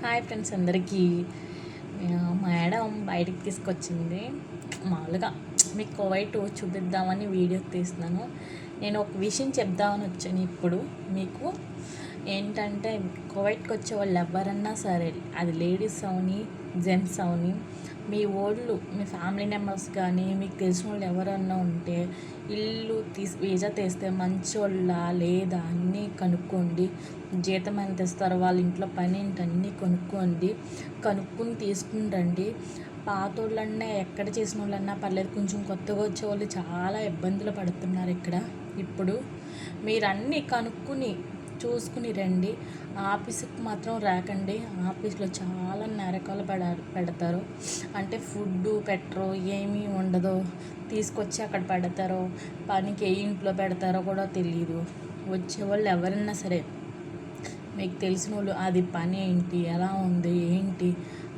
Hi friends అందరికీ. Madam బయటికి తీసుకొచ్చింది. మామూలుగా మీకు కువైట్ చూపిద్దామని వీడియో తీస్తున్నాను. నేను ఒక విషయం చెప్దామని వచ్చాను ఇప్పుడు మీకు. ఏంటంటే కువైట్కి వచ్చే వాళ్ళు ఎవరన్నా సరే, అది లేడీస్ అవని జెంట్స్ అవని, మీ మీ ఫ్యామిలీ మెంబర్స్ కానీ మీకు తెలిసిన వాళ్ళు ఎవరన్నా ఉంటే వీజా తీస్తే మంచోళ్ళ లేదా అన్నీ కనుక్కోండి. జీతం ఎంత ఇస్తారో, వాళ్ళ ఇంట్లో పని ఏంటి అన్నీ కనుక్కుని తీసుకుని రండి. పాతోళ్ళన్నా ఎక్కడ చేసిన వాళ్ళన్నా పర్లేదు, కొంచెం కొత్తగా వచ్చే వాళ్ళు చాలా ఇబ్బందులు పడుతున్నారు ఇక్కడ. ఇప్పుడు మీరు అన్నీ కనుక్కుని చూసుకుని రండి. ఆఫీస్కి మాత్రం రాకండి. ఆఫీస్లో చాలా నరకాలు పెడతారు. అంటే ఫుడ్డు పెట్టరు, ఏమీ ఉండదు. తీసుకొచ్చి అక్కడ పెడతారో, పనికి ఏ ఇంట్లో పెడతారో కూడా తెలియదు. వచ్చేవాళ్ళు ఎవరైనా సరే మీకు తెలిసిన వాళ్ళు అది పని ఏంటి, ఎలా ఉంది, ఏంటి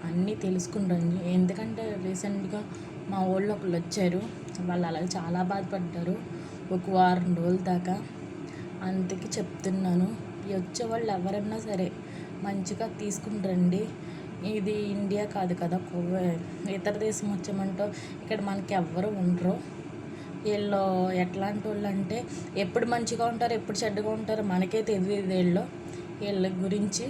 అన్నీ తెలుసుకుని రండి. ఎందుకంటే రీసెంట్గా మా ఊళ్ళో ఒకళ్ళు వచ్చారు. వాళ్ళు అలాగే చాలా బాధపడ్డారు ఒక వారం రోజుల దాకా. అందుకే చెప్తున్నాను, వచ్చేవాళ్ళు ఎవరన్నా సరే మంచిగా తీసుకుని రండి. ఇది ఇండియా కాదు కదా, ఇతర దేశం వచ్చామంటో ఇక్కడ మనకి ఎవ్వరు ఉండరు. వీళ్ళు ఎట్లాంటి వాళ్ళు అంటే ఎప్పుడు మంచిగా ఉంటారు, ఎప్పుడు చెడ్డగా ఉంటారో మనకే తెలియదు వీళ్ళ గురించి.